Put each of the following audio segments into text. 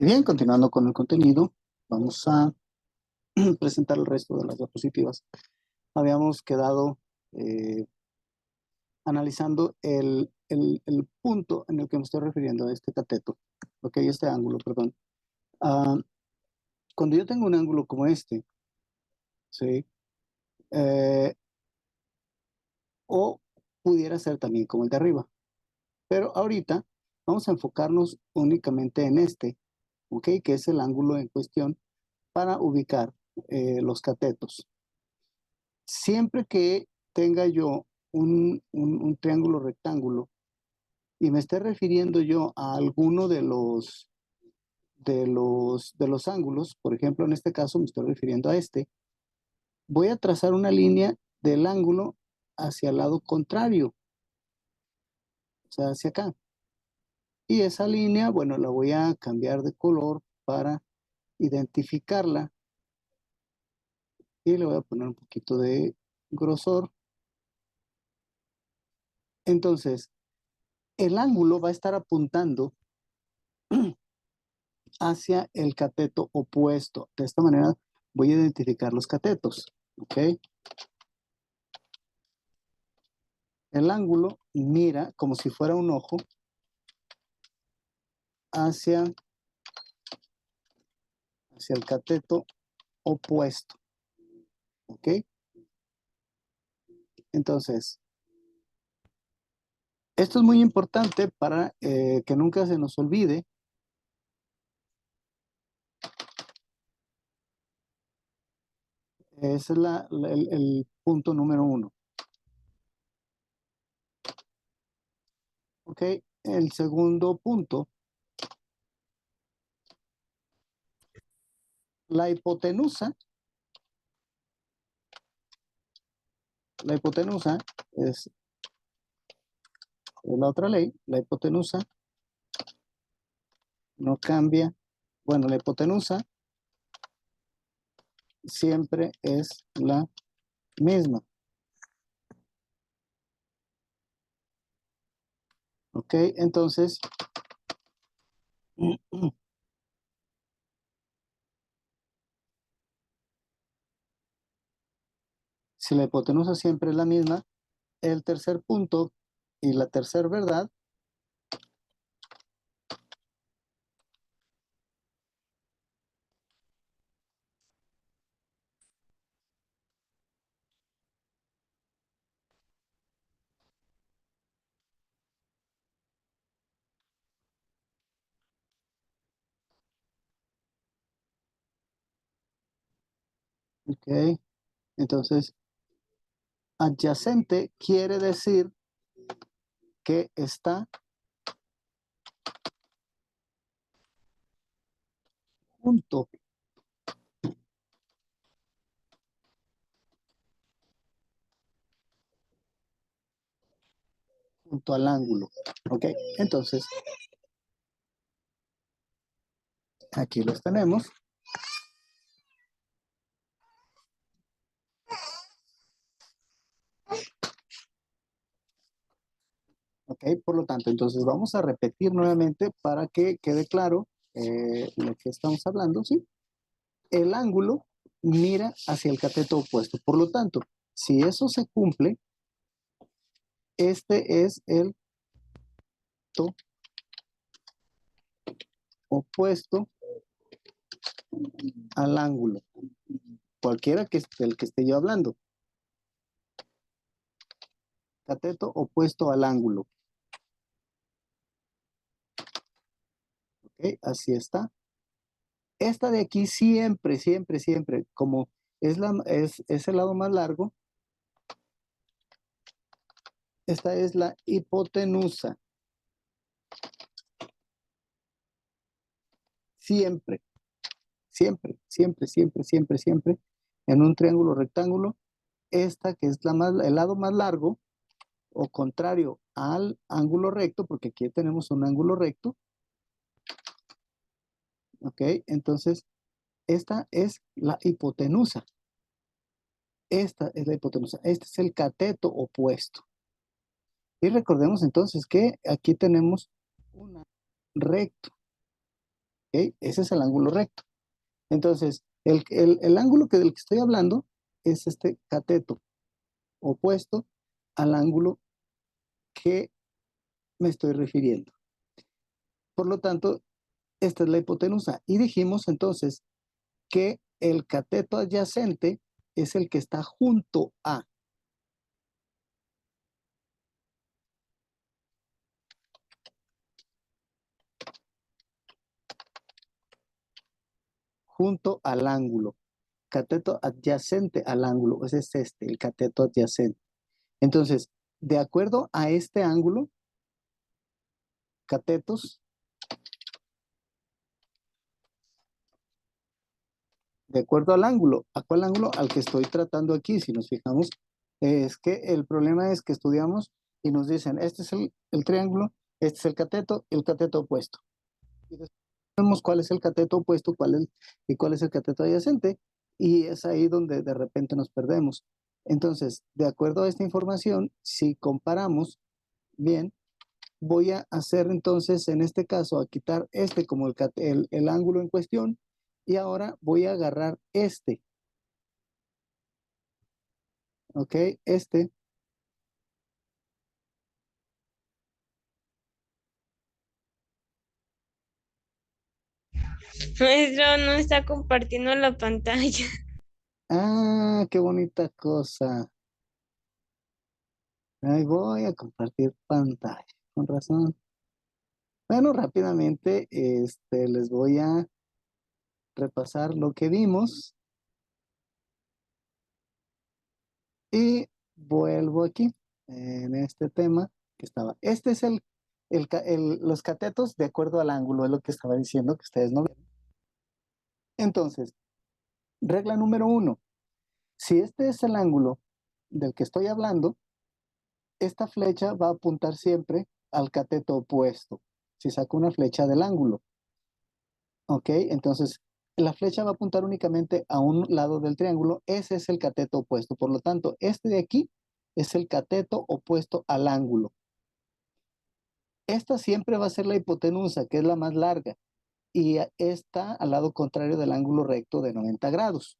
Y bien, continuando con el contenido, vamos a presentar el resto de las diapositivas. Habíamos quedado analizando el punto en el que me estoy refiriendo a este cateto, ok, este ángulo, perdón. Ah, cuando yo tengo un ángulo como este, ¿sí? Eh, o pudiera ser también como el de arriba, pero ahorita vamos a enfocarnos únicamente en este, ok, que es el ángulo en cuestión para ubicar los catetos. Siempre que tenga yo un triángulo rectángulo y me esté refiriendo yo a alguno de los ángulos, por ejemplo, en este caso me estoy refiriendo a este, voy a trazar una línea del ángulo hacia el lado contrario, o sea, hacia acá. Y esa línea, bueno, la voy a cambiar de color para identificarla y le voy a poner un poquito de grosor. Entonces, el ángulo va a estar apuntando hacia el cateto opuesto. De esta manera voy a identificar los catetos. ¿Ok? El ángulo mira como si fuera un ojo hacia el cateto opuesto. ¿Ok? Entonces, esto es muy importante para que nunca se nos olvide. Ese es el punto número 1. ¿Ok? El segundo punto, la hipotenusa. La hipotenusa es la otra ley. La hipotenusa no cambia. Bueno, la hipotenusa siempre es la misma. ¿Ok? Entonces, si la hipotenusa siempre es la misma, el tercer punto y la tercera verdad ok, entonces adyacente quiere decir que está junto al ángulo. Ok, entonces aquí los tenemos. Ok, por lo tanto, entonces vamos a repetir nuevamente para que quede claro lo que estamos hablando, ¿sí? El ángulo mira hacia el cateto opuesto. Por lo tanto, si eso se cumple, este es el cateto opuesto al ángulo, cualquiera que del que esté yo hablando. Cateto opuesto al ángulo. ¿Ok? Así está. Esta de aquí siempre, siempre, siempre, como es el lado más largo, esta es la hipotenusa. Siempre, siempre, siempre, siempre, siempre, siempre, en un triángulo rectángulo, esta que es el lado más largo, o contrario al ángulo recto, porque aquí tenemos un ángulo recto, ¿ok? Entonces, esta es la hipotenusa. Esta es la hipotenusa. Este es el cateto opuesto. Y recordemos entonces que aquí tenemos un recto. ¿ok? Ese es el ángulo recto. Entonces, el ángulo del que estoy hablando es este cateto opuesto al ángulo que me estoy refiriendo. Por lo tanto, esta es la hipotenusa. Y dijimos entonces que el cateto adyacente es el que está junto a. Junto al ángulo. Cateto adyacente al ángulo. Ese es este, el cateto adyacente. Entonces, de acuerdo a este ángulo, catetos, de acuerdo al ángulo. ¿A cuál ángulo? Al que estoy tratando aquí. Si nos fijamos, es que el problema es que estudiamos y nos dicen, este es el triángulo, este es el cateto opuesto. Y después vemos cuál es el cateto opuesto, y cuál es el cateto adyacente. Y es ahí donde de repente nos perdemos. Entonces, de acuerdo a esta información, si comparamos, bien, voy a hacer entonces, en este caso, a quitar este como el ángulo en cuestión, y ahora voy a agarrar este, ¿ok? Este, Maestro, no está compartiendo la pantalla. qué bonita cosa. Ahí voy a compartir pantalla, con razón. Bueno, rápidamente, les voy a repasar lo que vimos y vuelvo aquí, en este tema que estaba. Este es los catetos de acuerdo al ángulo, es lo que estaba diciendo que ustedes no ven. Entonces, regla número 1. Si este es el ángulo del que estoy hablando, esta flecha va a apuntar siempre al cateto opuesto. Si saco una flecha del ángulo, ¿ok? Entonces, la flecha va a apuntar únicamente a un lado del triángulo. Ese es el cateto opuesto. Por lo tanto, este de aquí es el cateto opuesto al ángulo. Esta siempre va a ser la hipotenusa, que es la más larga, y está al lado contrario del ángulo recto de 90 grados.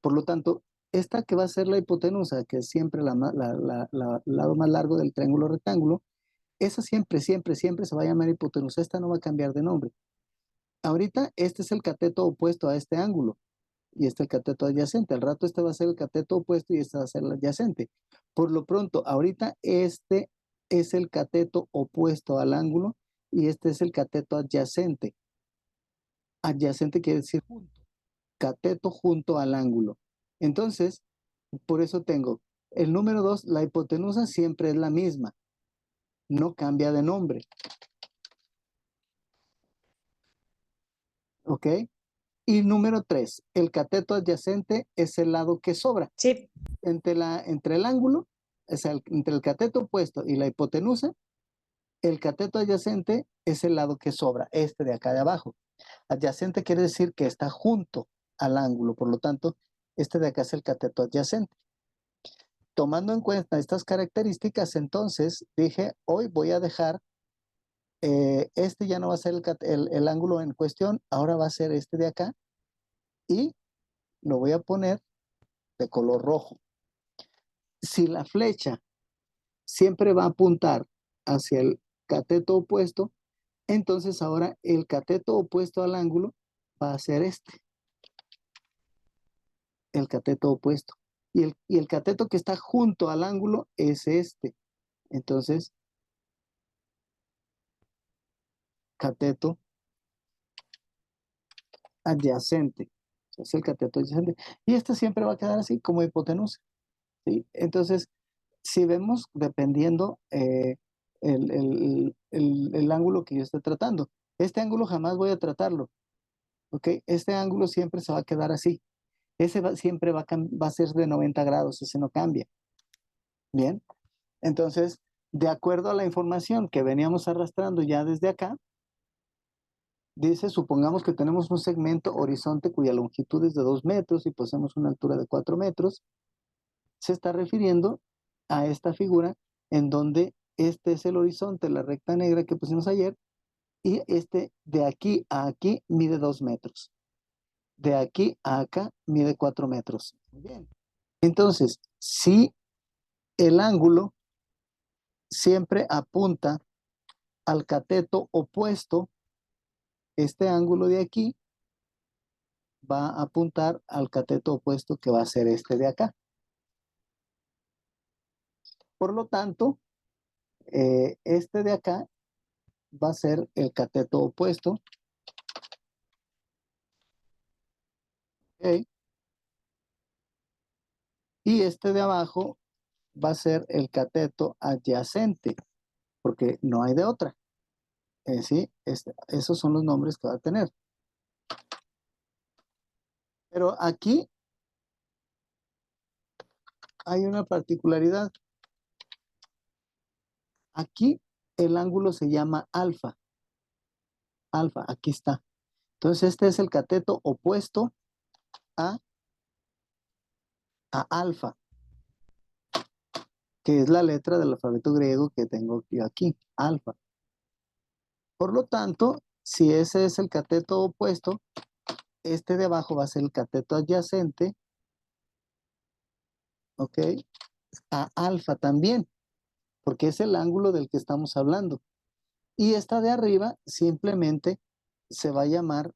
Por lo tanto, esta que va a ser la hipotenusa, que es siempre el lado más largo del triángulo rectángulo, esa siempre, siempre, siempre se va a llamar hipotenusa. Esta no va a cambiar de nombre. Ahorita este es el cateto opuesto a este ángulo y este el cateto adyacente. Al rato este va a ser el cateto opuesto y este va a ser el adyacente. Por lo pronto, ahorita este es el cateto opuesto al ángulo y este es el cateto adyacente. Adyacente quiere decir junto. Cateto junto al ángulo. Entonces, por eso tengo el número 2, la hipotenusa siempre es la misma, no cambia de nombre. ¿Ok? Y número 3, el cateto adyacente es el lado que sobra. Sí. Entre el ángulo, entre el cateto opuesto y la hipotenusa, el cateto adyacente es el lado que sobra, este de acá de abajo. Adyacente quiere decir que está junto al ángulo, por lo tanto, este de acá es el cateto adyacente. Tomando en cuenta estas características, entonces dije, hoy voy a dejar, este ya no va a ser el ángulo en cuestión, ahora va a ser este de acá y lo voy a poner de color rojo. Si la flecha siempre va a apuntar hacia el cateto opuesto, entonces ahora el cateto opuesto al ángulo va a ser este, el cateto opuesto. Y el cateto que está junto al ángulo es este. Entonces, cateto adyacente. Es el cateto adyacente. Y este siempre va a quedar así como hipotenusa. ¿Sí? Entonces, si vemos, dependiendo el ángulo que yo esté tratando. Este ángulo jamás voy a tratarlo. ¿Ok? Este ángulo siempre se va a quedar así. Siempre va a ser de 90 grados, ese no cambia. Bien. Entonces, de acuerdo a la información que veníamos arrastrando ya desde acá, dice, supongamos que tenemos un segmento horizonte cuya longitud es de 2 metros y poseemos una altura de 4 metros. Se está refiriendo a esta figura en donde este es el horizonte, la recta negra que pusimos ayer, y este de aquí a aquí mide 2 metros. De aquí a acá mide 4 metros. Muy bien. Entonces, si el ángulo siempre apunta al cateto opuesto, este ángulo de aquí va a apuntar al cateto opuesto que va a ser este de acá. Por lo tanto, este de acá va a ser el cateto opuesto. ¿Ok? Y este de abajo va a ser el cateto adyacente, porque no hay de otra. ¿Sí? Esos son los nombres que va a tener. Pero aquí hay una particularidad. Aquí el ángulo se llama alfa. Alfa, aquí está. Entonces este es el cateto opuesto a, alfa, que es la letra del alfabeto griego que tengo yo aquí, alfa. Por lo tanto, si ese es el cateto opuesto, este de abajo va a ser el cateto adyacente, ¿ok? A alfa también, porque es el ángulo del que estamos hablando. Y esta de arriba simplemente se va a llamar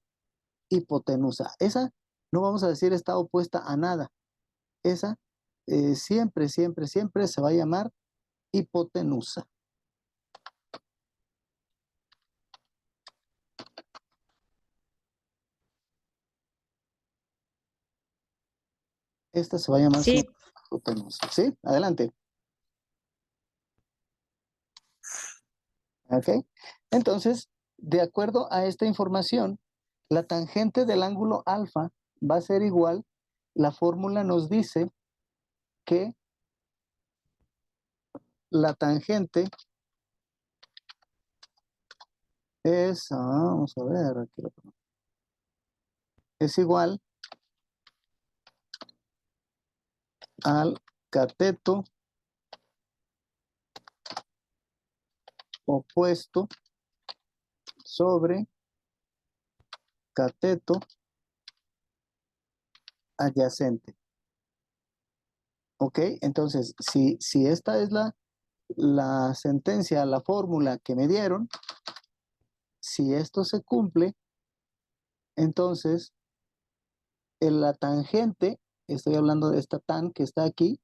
hipotenusa. Esa, no vamos a decir está opuesta a nada. Esa siempre, siempre, siempre se va a llamar hipotenusa. Esta se va a llamar Sí, siempre hipotenusa. ¿Sí? Adelante. ¿Ok? Entonces, de acuerdo a esta información, la tangente del ángulo alfa va a ser igual. La fórmula nos dice que la tangente es, vamos a ver, aquí lo pongo, es igual al cateto opuesto sobre cateto adyacente. ¿Ok? Entonces, si esta es la sentencia, la fórmula que me dieron, si esto se cumple, entonces la tangente, estoy hablando de esta tan que está aquí,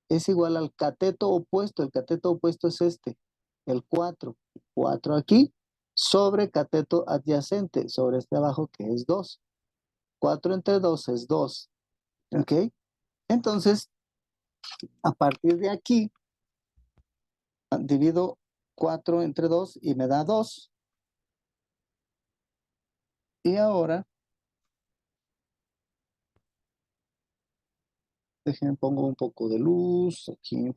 es igual al cateto opuesto. El cateto opuesto es este, el 4. 4 aquí, sobre cateto adyacente, sobre este abajo que es 2. 4 entre 2 es 2. ¿Ok? Entonces, a partir de aquí, divido 4 entre 2 y me da 2. Y ahora, déjenme pongo un poco de luz aquí.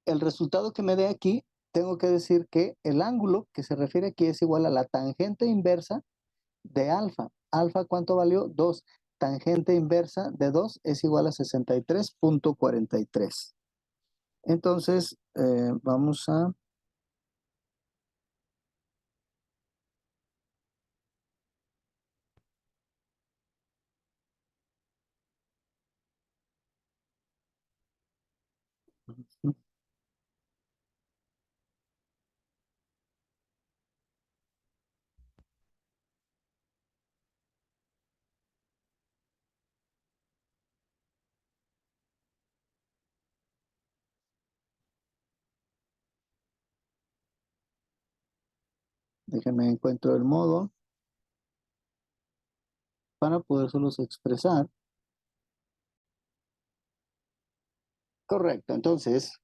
El resultado que me dé aquí, tengo que decir que el ángulo que se refiere aquí es igual a la tangente inversa de alfa. Alfa, ¿cuánto valió? 2. Tangente inversa de 2 es igual a 63.43. Entonces, vamos a... Déjenme encuentro el modo para podérselos expresar. Correcto. Entonces,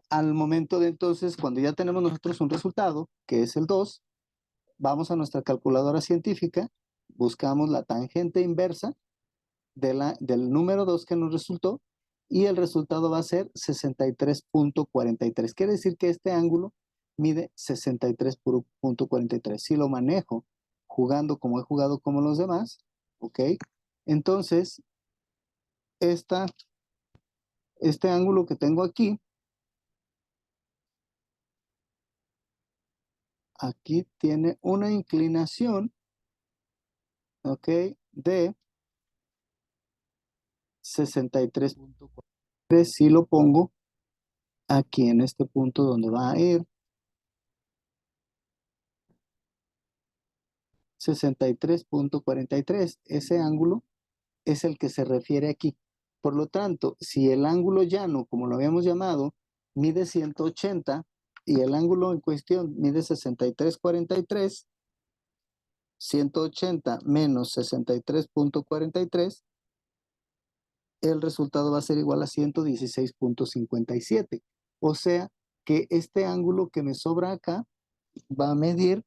al momento de entonces, cuando ya tenemos nosotros un resultado, que es el 2, vamos a nuestra calculadora científica, buscamos la tangente inversa del número 2 que nos resultó y el resultado va a ser 63.43. Quiere decir que este ángulo mide 63.43. Si lo manejo jugando como he jugado como los demás, ¿ok? Entonces, este ángulo que tengo aquí tiene una inclinación, ¿ok? De 63.43 si lo pongo aquí en este punto donde va a ir 63.43. Ese ángulo es el que se refiere aquí. Por lo tanto, si el ángulo llano, como lo habíamos llamado, mide 180 y el ángulo en cuestión mide 63.43, 180 menos 63.43, el resultado va a ser igual a 116.57. O sea que este ángulo que me sobra acá va a medir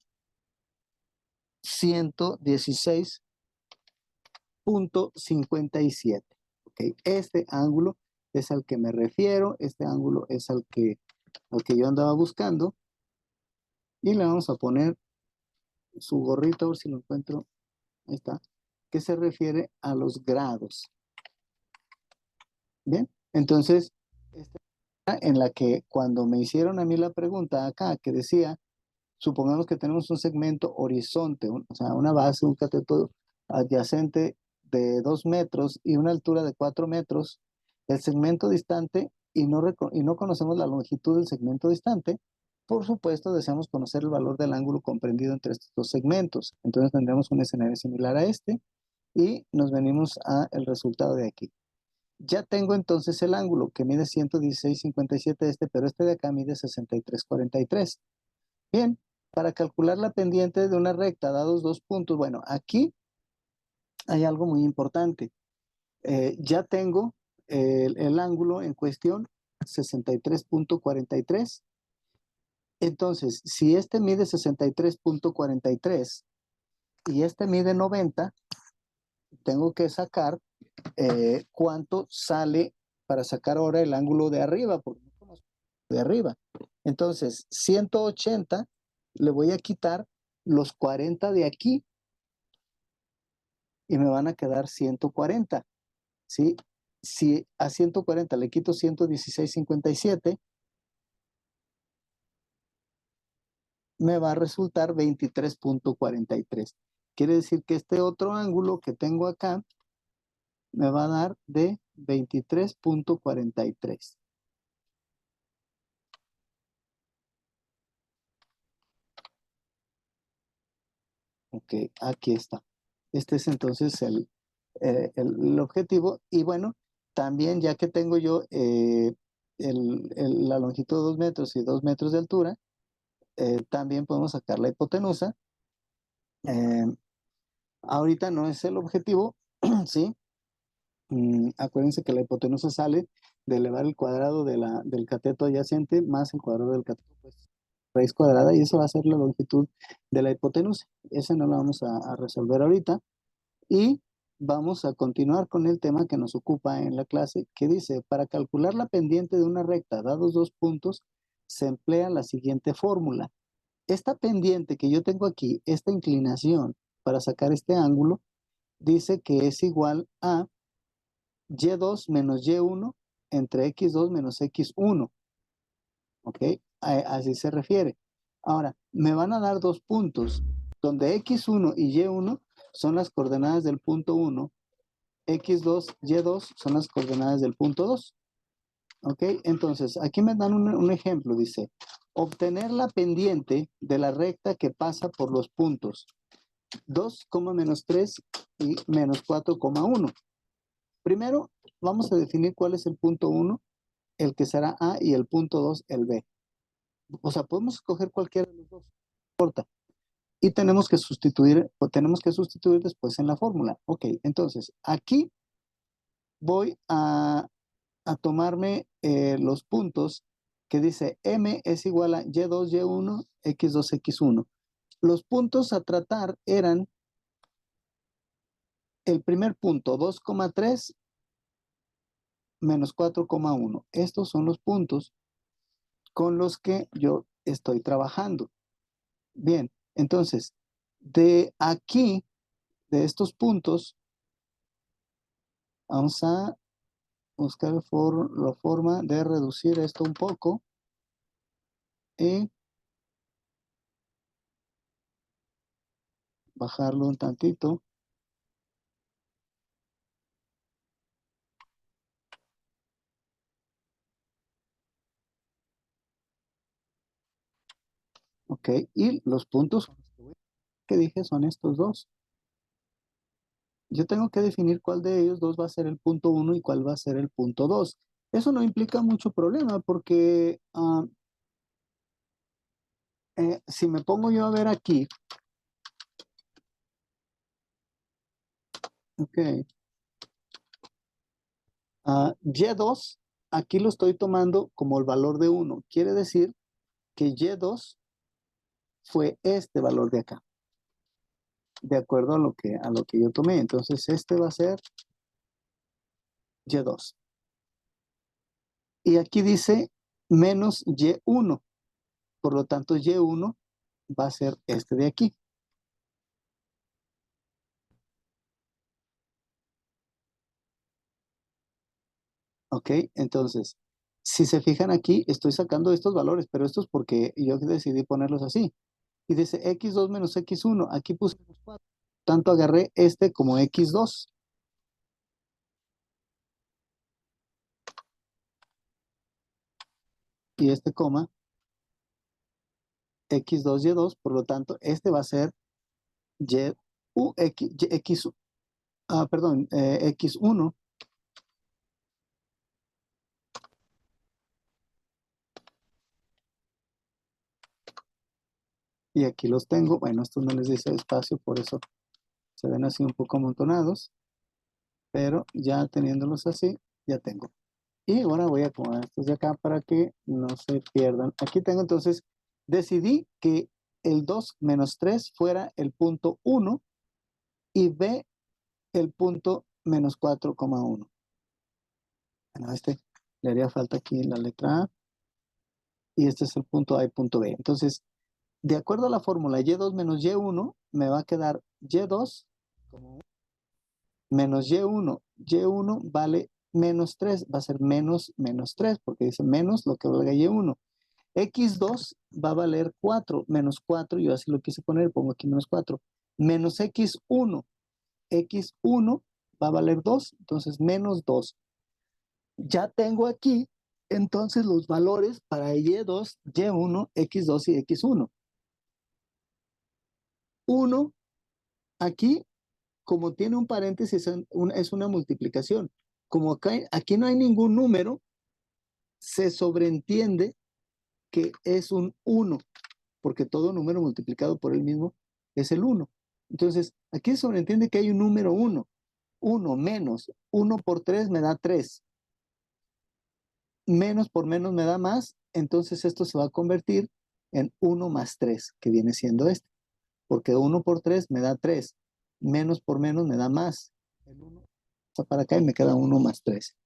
116.57. ¿Okay? Este ángulo es al que me refiero, este ángulo es al que yo andaba buscando. Y le vamos a poner su gorrito, a ver si lo encuentro. Ahí está. Que se refiere a los grados. Bien, entonces, esta en la que cuando me hicieron a mí la pregunta acá, que decía, supongamos que tenemos un segmento horizonte, o sea, una base, un cateto adyacente de 2 metros y una altura de 4 metros, el segmento distante, y no conocemos la longitud del segmento distante, por supuesto deseamos conocer el valor del ángulo comprendido entre estos dos segmentos. Entonces tendremos un escenario similar a este y nos venimos al resultado de aquí. Ya tengo entonces el ángulo que mide 116.57 pero este de acá mide 63.43. Bien, para calcular la pendiente de una recta dados dos puntos, bueno, aquí hay algo muy importante. Ya tengo el ángulo en cuestión, 63.43. Entonces, si este mide 63.43 y este mide 90, tengo que sacar cuánto sale para sacar ahora el ángulo de arriba, porque no conozco de arriba. Entonces, 180 le voy a quitar los 40 de aquí y me van a quedar 140, ¿sí? Si a 140 le quito 116.57, me va a resultar 23.43. Quiere decir que este otro ángulo que tengo acá me va a dar de 23.43. Ok, aquí está. Este es entonces el objetivo. Y bueno, también ya que tengo yo la longitud de 2 metros y 2 metros de altura, también podemos sacar la hipotenusa. Ahorita no es el objetivo, ¿sí? Acuérdense que la hipotenusa sale de elevar el cuadrado del cateto adyacente más el cuadrado del cateto, pues, raíz cuadrada, y eso va a ser la longitud de la hipotenusa. Esa no la vamos a resolver ahorita. Y vamos a continuar con el tema que nos ocupa en la clase, que dice, para calcular la pendiente de una recta dados dos puntos, se emplea la siguiente fórmula. Esta pendiente que yo tengo aquí, esta inclinación para sacar este ángulo, dice que es igual a y2 menos y1 entre x2 menos x1. ¿Ok? Así se refiere. Ahora, me van a dar dos puntos, donde x1 y y1 son las coordenadas del punto 1, x2, y2 son las coordenadas del punto 2. ¿Ok? Entonces, aquí me dan un ejemplo, dice, obtener la pendiente de la recta que pasa por los puntos 2, menos 3 y menos 4,1. Primero, vamos a definir cuál es el punto 1, el que será A, y el punto 2, el B. O sea, podemos escoger cualquiera de los dos, no importa. Y tenemos que sustituir después en la fórmula. Ok, entonces, aquí voy a tomarme los puntos que dice M es igual a Y2, Y1, X2, X1. Los puntos a tratar eran el primer punto, 2,3 menos 4,1. Estos son los puntos con los que yo estoy trabajando. Bien, entonces, de aquí, de estos puntos, Vamos a buscar la forma de reducir esto un poco. Y bajarlo un tantito. Ok, y los puntos que dije son estos dos. Yo tengo que definir cuál de ellos dos va a ser el punto 1 y cuál va a ser el punto 2. Eso no implica mucho problema porque si me pongo yo a ver aquí, ok, Y2, aquí lo estoy tomando como el valor de 1. Quiere decir que Y2 fue este valor de acá, de acuerdo a lo que yo tomé. Entonces este va a ser Y2. Y aquí dice menos Y1. Por lo tanto, Y1 va a ser este de aquí. Ok, entonces, si se fijan aquí, estoy sacando estos valores, pero esto es porque yo decidí ponerlos así. Y dice x2 menos x1. Aquí puse 4. Tanto agarré este como x2. Y este coma x2, y2. Por lo tanto, este va a ser x1. Y aquí los tengo. Bueno, estos no les dice espacio, por eso se ven así un poco amontonados. Pero ya teniéndolos así, ya tengo. Y ahora voy a acomodar estos de acá para que no se pierdan. Aquí tengo entonces, decidí que el 2 menos 3 fuera el punto 1 y B el punto menos 4,1. Bueno, este le haría falta aquí la letra A y este es el punto A y punto B. Entonces, de acuerdo a la fórmula Y2 menos Y1, me va a quedar Y2 como menos Y1. Y1 vale menos 3, va a ser menos 3, porque dice menos lo que valga Y1. X2 va a valer 4, menos 4, yo así lo quise poner, pongo aquí menos 4. Menos X1, X1 va a valer 2, entonces menos 2. Ya tengo aquí entonces los valores para Y2, Y1, X2 y X1. 1 aquí, como tiene un paréntesis, es una multiplicación. Como aquí no hay ningún número, se sobreentiende que es un 1, porque todo número multiplicado por el mismo es el 1. Entonces, aquí se sobreentiende que hay un número 1. 1 menos 1 por 3 me da 3. Menos por menos me da más. Entonces, esto se va a convertir en 1 más 3, que viene siendo este. Porque 1 por 3 me da 3. Menos por menos me da más. El 1 pasa para acá y me queda 1 más 3.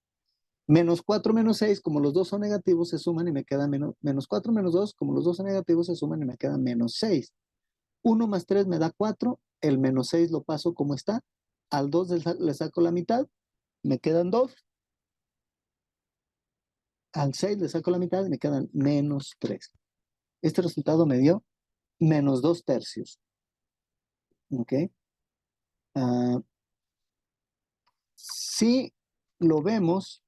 Menos 4 menos 6, como los dos son negativos, se suman y me queda menos 4 menos 2, como los dos son negativos, se suman y me queda menos 6. 1 más 3 me da 4, el menos 6 lo paso como está, al 2 le saco la mitad, me quedan 2, al 6 le saco la mitad y me quedan menos 3. Este resultado me dio menos 2 tercios. ¿Ok? Si lo vemos,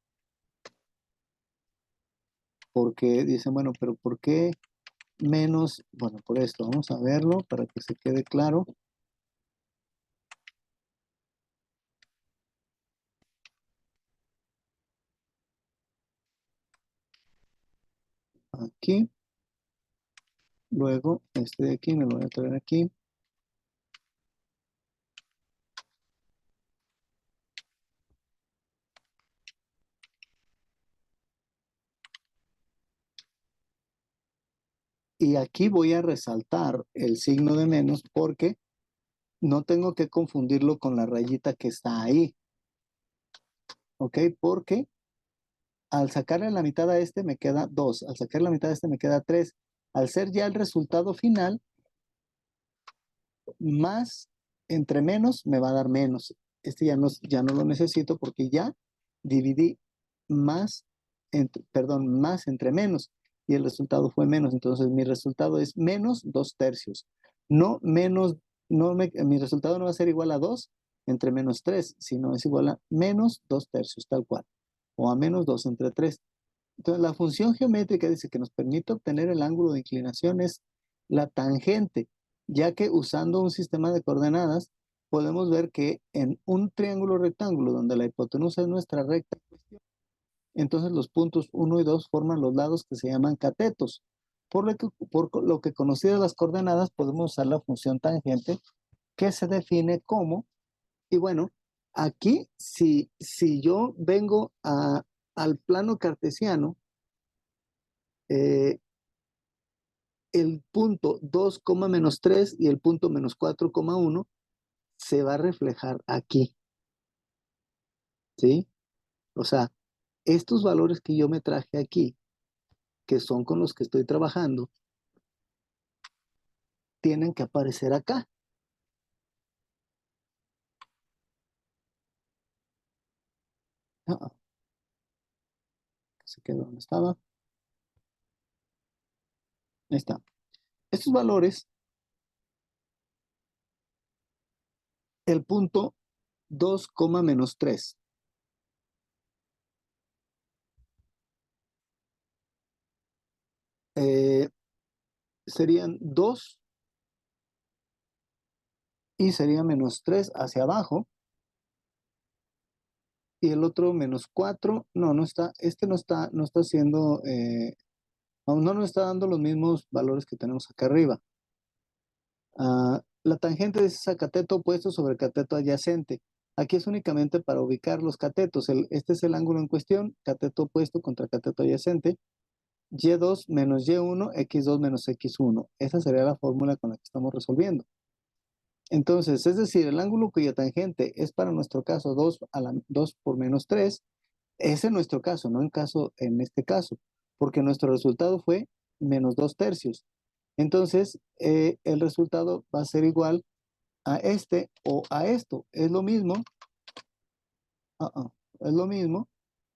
porque dicen, bueno, pero ¿por qué menos? Bueno, por esto, vamos a verlo para que se quede claro. Aquí. Luego, este de aquí me lo voy a traer aquí. Y aquí voy a resaltar el signo de menos porque no tengo que confundirlo con la rayita que está ahí. ¿Ok? Porque al sacarle la mitad a este me queda 2. Al sacarle la mitad a este me queda 3. Al ser ya el resultado final, más entre menos me va a dar menos. este ya no lo necesito porque ya dividí más, más entre menos y el resultado fue menos. Entonces mi resultado es menos 2/3. No menos, mi resultado no va a ser igual a 2 entre menos 3, sino es igual a menos 2/3, tal cual. O a menos 2 entre 3. Entonces la función geométrica dice que nos permite obtener el ángulo de inclinación es la tangente, ya que usando un sistema de coordenadas podemos ver que en un triángulo rectángulo donde la hipotenusa es nuestra recta, entonces los puntos 1 y 2 forman los lados que se llaman catetos. Por lo que conocidas las coordenadas podemos usar la función tangente que se define como, y bueno, aquí si yo vengo al plano cartesiano, el punto 2, menos 3 y el punto menos 4,1 se va a reflejar aquí, ¿sí? O sea, estos valores que yo me traje aquí, que son con los que estoy trabajando, tienen que aparecer acá. Ah, se quedó donde estaba. Ahí está. Estos valores, el punto 2, menos 3. Serían 2 y sería menos 3 hacia abajo. Y el otro menos 4, no está, este no está haciendo, aún no nos está dando los mismos valores que tenemos acá arriba. La tangente es ese cateto opuesto sobre el cateto adyacente. Aquí es únicamente para ubicar los catetos. Este es el ángulo en cuestión, cateto opuesto contra cateto adyacente. Y2 menos Y1, X2 menos X1. Esa sería la fórmula con la que estamos resolviendo. Entonces, es decir, el ángulo cuya tangente es para nuestro caso 2 por menos 3, ese es nuestro caso, no en este caso, porque nuestro resultado fue menos 2/3. Entonces, el resultado va a ser igual a este o a esto. Es lo mismo, es lo mismo,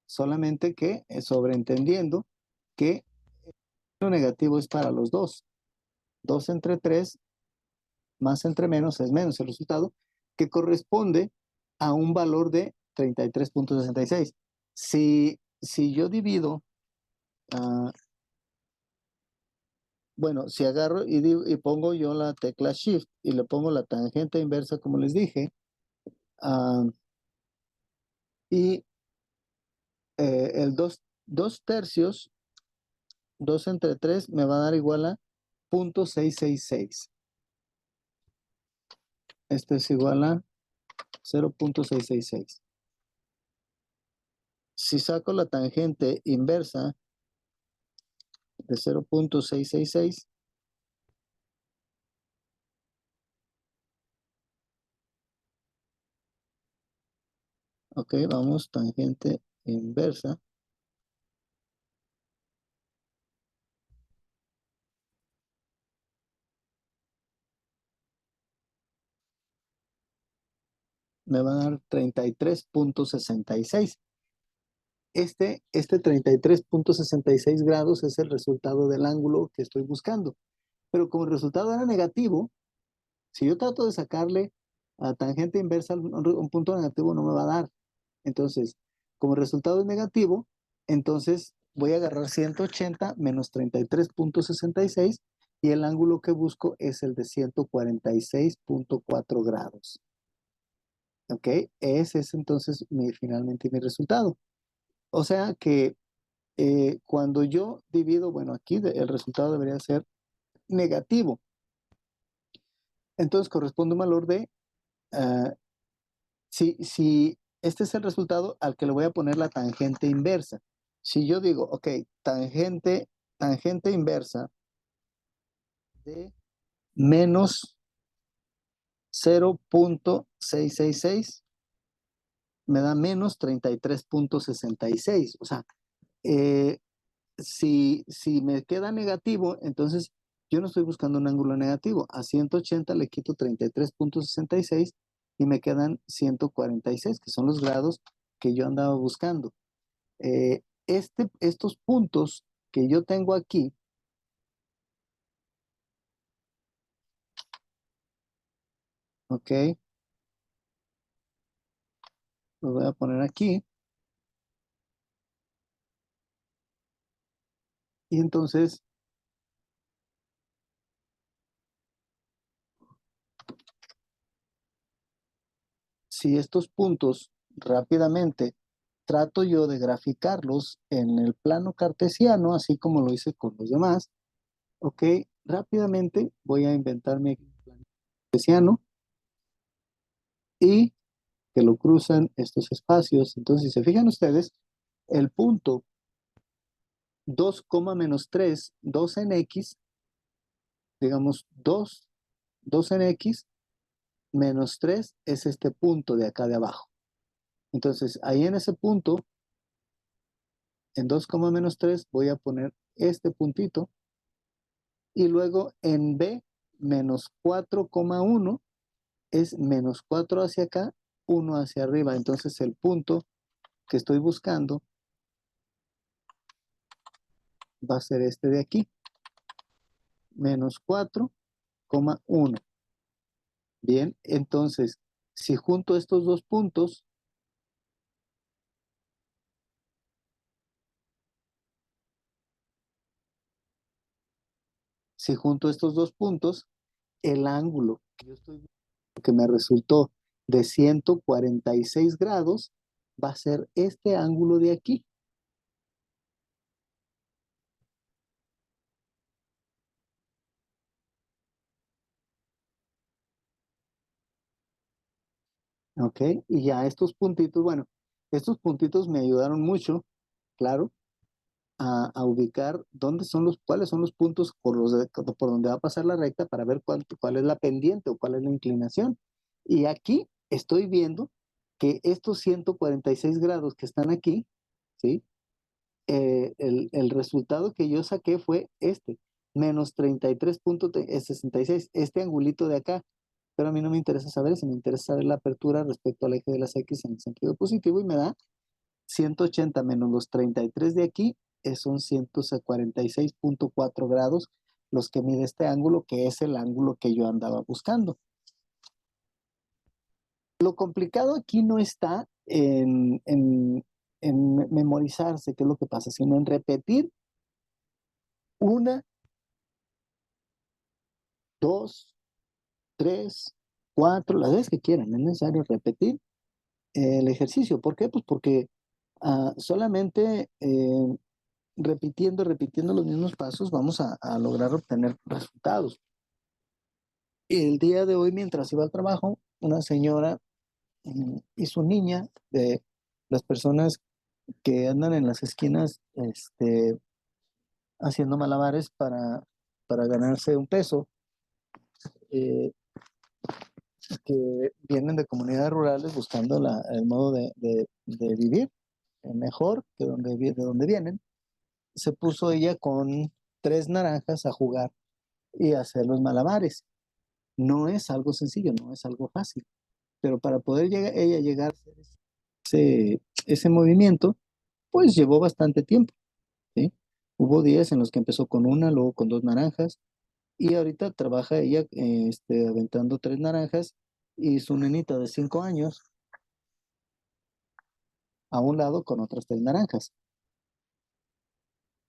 solamente que sobreentendiendo que lo negativo es para los dos. 2 entre 3 más entre menos es menos el resultado, que corresponde a un valor de 33,66. Si yo divido, bueno, si agarro y pongo yo la tecla Shift y le pongo la tangente inversa, como les dije, y el 2/3, 2 entre 3 me va a dar igual a 0.666. Este es igual a 0.666. Si saco la tangente inversa de 0.666, ok, vamos, tangente inversa. Me va a dar 33.66. Este 33.66 grados es el resultado del ángulo que estoy buscando. Pero como el resultado era negativo, si yo trato de sacarle a tangente inversa un punto negativo no me va a dar. Entonces, como el resultado es negativo, entonces voy a agarrar 180 menos 33.66 y el ángulo que busco es el de 146.4 grados. ¿Ok? Ese es entonces finalmente mi resultado. O sea que cuando yo divido, bueno, aquí el resultado debería ser negativo. Entonces corresponde un valor de, si este es el resultado al que le voy a poner la tangente inversa. Si yo digo, ok, tangente inversa de menos 0.666 me da menos 33.66. O sea, si me queda negativo, entonces yo no estoy buscando un ángulo negativo. A 180 le quito 33.66 y me quedan 146, que son los grados que yo andaba buscando. Estos puntos que yo tengo aquí, ok, los voy a poner aquí. Y entonces, si estos puntos rápidamente trato yo de graficarlos en el plano cartesiano, así como lo hice con los demás, ok, rápidamente voy a inventarme aquí un plano cartesiano y que lo cruzan estos espacios. Entonces, si se fijan ustedes, el punto 2, menos 3, 2 en X, digamos 2 en X, menos 3 es este punto de acá de abajo. Entonces, ahí en ese punto, en 2, menos 3, voy a poner este puntito. Y luego en B, menos 4,1 es menos 4 hacia acá, 1 hacia arriba. Entonces, el punto que estoy buscando va a ser este de aquí, menos 4,1. Bien, entonces, si junto estos dos puntos, el ángulo que yo estoy viendo, que me resultó de 146 grados, va a ser este ángulo de aquí. ¿Ok? Y ya estos puntitos, bueno, estos puntitos me ayudaron mucho, claro, a ubicar cuáles son los puntos por donde va a pasar la recta para ver cuál es la pendiente o cuál es la inclinación. Y aquí estoy viendo que estos 146 grados que están aquí, ¿sí? El resultado que yo saqué fue este, menos 33,66, este angulito de acá. Pero a mí no me interesa saber eso, me interesa saber la apertura respecto al eje de las X en el sentido positivo y me da 180 menos los 33 de aquí, son 146,4 grados los que mide este ángulo, que es el ángulo que yo andaba buscando. Lo complicado aquí no está en memorizarse qué es lo que pasa, sino en repetir una, dos, tres, cuatro, las veces que quieran. Es necesario repetir el ejercicio. ¿Por qué? Pues porque solamente repitiendo los mismos pasos vamos a lograr obtener resultados. El día de hoy, mientras iba al trabajo, una señora y su niña, de las personas que andan en las esquinas haciendo malabares para ganarse un peso, eh, que vienen de comunidades rurales buscando el modo de vivir mejor que de donde vienen. Se puso ella con 3 naranjas a jugar y a hacer los malabares. No es algo sencillo, no es algo fácil, pero para poder ella llegar a hacer ese movimiento, pues llevó bastante tiempo, ¿sí? Hubo días en los que empezó con una, luego con 2 naranjas, y ahorita trabaja ella aventando 3 naranjas y su nenita de 5 años a un lado con otras 3 naranjas.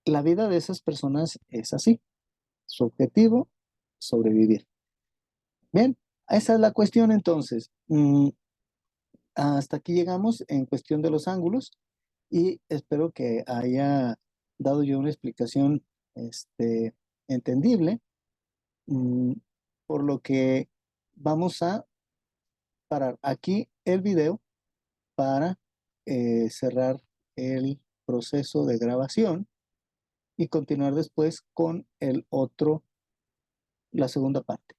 La vida de esas personas es así. Su objetivo, sobrevivir. Bien, esa es la cuestión entonces. Hasta aquí llegamos en cuestión de los ángulos y espero que haya dado yo una explicación entendible, mm, por lo que vamos a parar aquí el video para cerrar el proceso de grabación y continuar después con la segunda parte.